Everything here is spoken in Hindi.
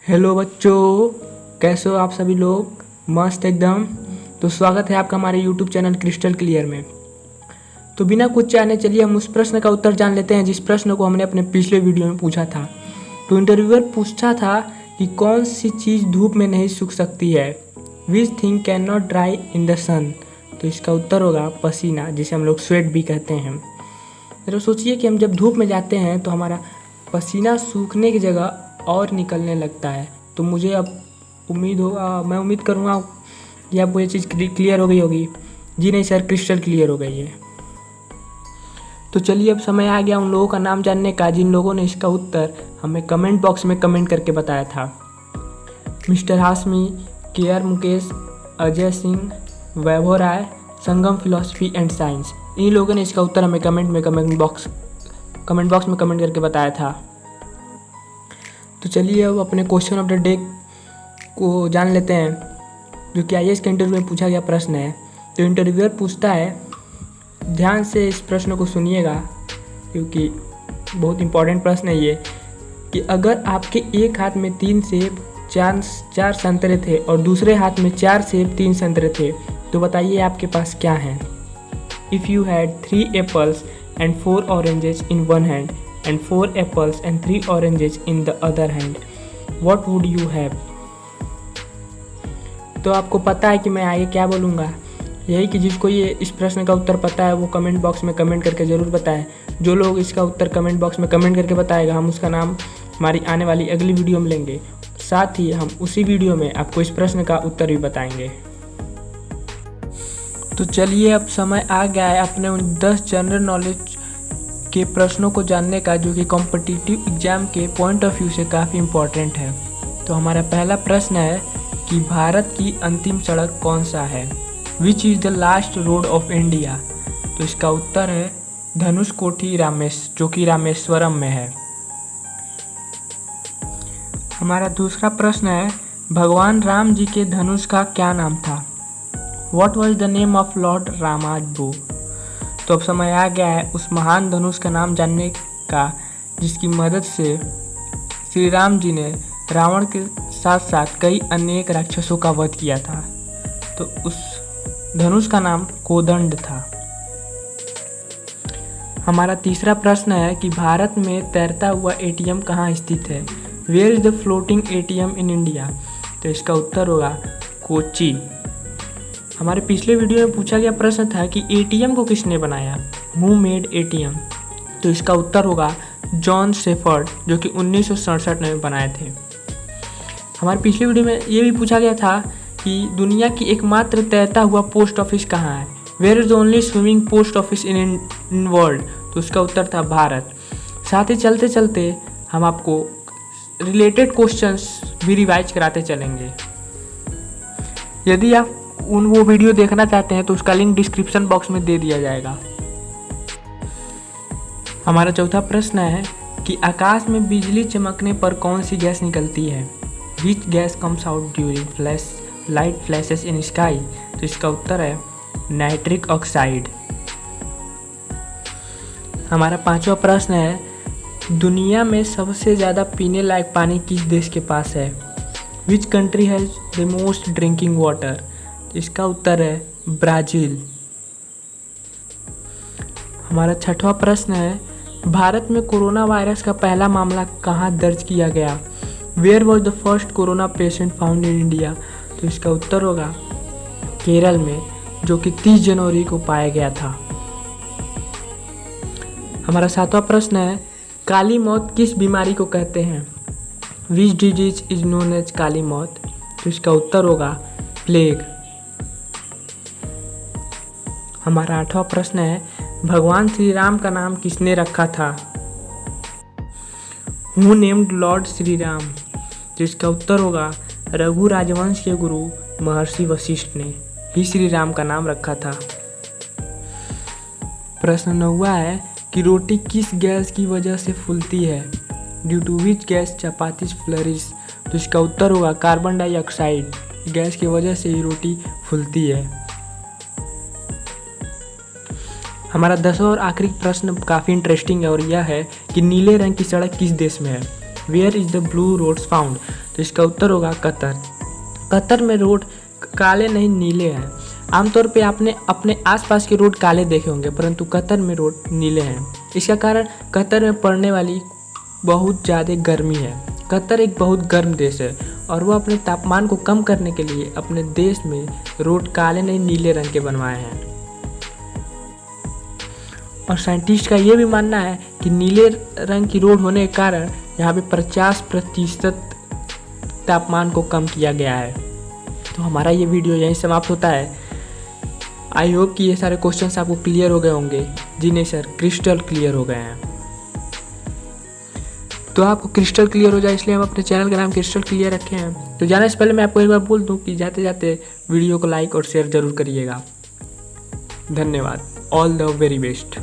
हेलो बच्चों, कैसे हो आप सभी लोग? मस्त एकदम। तो स्वागत है आपका हमारे यूट्यूब चैनल क्रिस्टल क्लियर में। तो बिना कुछ जाने चलिए हम उस प्रश्न का उत्तर जान लेते हैं जिस प्रश्न को हमने अपने पिछले वीडियो में पूछा था। तो इंटरव्यूअर पूछा था कि कौन सी चीज़ धूप में नहीं सूख सकती है, which thing can not dry in the sun. तो इसका उत्तर होगा पसीना, जिसे हम लोग स्वेट भी कहते हैं। तो सोचिए कि हम जब धूप में जाते हैं तो हमारा पसीना सूखने की जगह और निकलने लगता है। तो मुझे अब मैं उम्मीद करूँगा कि आपको ये चीज़ क्लियर हो गई होगी। जी नहीं सर, क्रिस्टल क्लियर हो गई है। तो चलिए अब समय आ गया उन लोगों का नाम जानने का जिन लोगों ने इसका उत्तर हमें कमेंट बॉक्स में कमेंट करके बताया था। Mister Hashmi, K R Mukesh, Ajay Singh, Vaibhav Rai, Sangam philosophy and science, इन लोगों ने इसका उत्तर हमें कमेंट बॉक्स में कमेंट करके बताया था। तो चलिए अब अपने क्वेश्चन ऑफ द डे को जान लेते हैं, जो कि आईएएस के इंटरव्यू में पूछा गया प्रश्न है। तो इंटरव्यूअर पूछता है, ध्यान से इस प्रश्न को सुनिएगा क्योंकि बहुत इंपॉर्टेंट प्रश्न है ये, कि अगर आपके एक हाथ में 3 सेब 4 संतरे थे और दूसरे हाथ में 4 सेब 3 संतरे थे, तो बताइए आपके पास क्या है। If you had 3 apples and 4 oranges in one hand and 4 apples and 3 oranges in the other hand, what would you have? तो आपको पता है कि मैं आगे क्या बोलूँगा। यही कि जिसको ये इस प्रश्न का उत्तर पता है वो कमेंट बॉक्स में कमेंट करके ज़रूर बताएं। जो लोग इसका उत्तर कमेंट बॉक्स में कमेंट करके बताएगा, हम उसका नाम हमारी आने वाली अगली वीडियो में लेंगे। साथ ही हम उसी वीडियो में आपको इस प्रश्न का उत्तर भी बताएंगे। तो चलिए अब समय आ गया है अपने उन 10 जनरल नॉलेज के प्रश्नों को जानने का, जो कि कॉम्पिटिटिव एग्जाम के पॉइंट ऑफ व्यू से काफ़ी इम्पोर्टेंट है। तो हमारा पहला प्रश्न है कि भारत की अंतिम सड़क कौन सा है, which is the last road of India. तो इसका उत्तर है धनुषकोटी जो कि रामेश्वरम में है। हमारा दूसरा प्रश्न है, भगवान राम जी के धनुष का क्या नाम था, what was the name of Lord Rama's बो। तो अब समय आ गया है उस महान धनुष का नाम जानने का जिसकी मदद से श्री राम जी ने रावण के साथ साथ कई अनेक राक्षसों का वध किया था। तो उस धनुष का नाम कोदंड था। हमारा तीसरा प्रश्न है कि भारत में तैरता हुआ एटीएम कहाँ स्थित है, where is the floating ATM in India. तो इसका उत्तर होगा कोच्चि। हमारे पिछले वीडियो में पूछा गया प्रश्न था कि एटीएम को किसने बनाया, हु मेड एटीएम। तो इसका उत्तर होगा जॉन शेफर्ड, जो कि 1967 में बनाए थे। हमारे पिछले वीडियो में ये भी पूछा गया था कि दुनिया की एकमात्र तैरता हुआ पोस्ट ऑफिस कहाँ है, where is the only swimming post office in world. तो उसका उत्तर था भारत। साथ ही चलते चलते हम आपको रिलेटेड क्वेश्चंस भी रिवाइज कराते चलेंगे। यदि आप वो वीडियो देखना चाहते हैं तो उसका लिंक डिस्क्रिप्शन बॉक्स में दे दिया जाएगा। हमारा चौथा प्रश्न है कि आकाश में बिजली चमकने पर कौन सी गैस निकलती है, which gas comes out during light flashes in sky. तो इसका उत्तर है नाइट्रिक ऑक्साइड। हमारा पांचवा प्रश्न है, दुनिया में सबसे ज़्यादा पीने लायक पानी किस देश के पास है, which country has the most drinking water. इसका उत्तर है ब्राज़ील। हमारा छठवां प्रश्न है, भारत में कोरोना वायरस का पहला मामला कहाँ दर्ज किया गया, where was the first corona patient found in India. तो इसका उत्तर होगा केरल में, जो कि 30 जनवरी को पाया गया था। हमारा सातवां प्रश्न है, काली मौत किस बीमारी को कहते हैं, which disease is known as काली मौत। तो इसका उत्तर होगा प्लेग। हमारा आठवां प्रश्न है, भगवान श्री राम का नाम किसने रखा था, who named Lord Shri Ram. तो इसका उत्तर होगा रघु राजवंश के गुरु महर्षि वशिष्ठ ने ही श्री राम का नाम रखा था। प्रश्न 9वां है कि रोटी किस गैस की वजह से फूलती है, due to which gas chapatis flourish. तो इसका उत्तर होगा कार्बन डाइऑक्साइड गैस की वजह से ही रोटी फूलती है। हमारा 10वां और आखिरी प्रश्न काफ़ी इंटरेस्टिंग है और यह है कि नीले रंग की सड़क किस देश में है, where is the blue roads found. तो इसका उत्तर होगा कतर। कतर में रोड काले नहीं नीले हैं। आमतौर पे आपने अपने आसपास के रोड काले देखे होंगे, परंतु कतर में रोड नीले हैं। इसका कारण कतर में पड़ने वाली बहुत ज़्यादा गर्मी है। कतर एक बहुत गर्म देश है और वह अपने तापमान को कम करने के लिए अपने देश में रोड काले नहीं नीले रंग के बनवाए हैं। और साइंटिस्ट का ये भी मानना है कि नीले रंग की रोड होने के कारण यहाँ पे 50% तापमान को कम किया गया है। तो हमारा ये वीडियो यहीं समाप्त होता है। आई होप कि ये सारे क्वेश्चंस आपको क्लियर हो गए होंगे। जी नहीं सर, क्रिस्टल क्लियर हो गए हैं। तो आपको क्रिस्टल क्लियर हो जाए इसलिए हम अपने चैनल का नाम क्रिस्टल क्लियर रखे हैं। तो जाने से पहले मैं आपको एक बार बोल दूं कि जाते जाते वीडियो को लाइक और शेयर ज़रूर करिएगा। धन्यवाद। All the very best.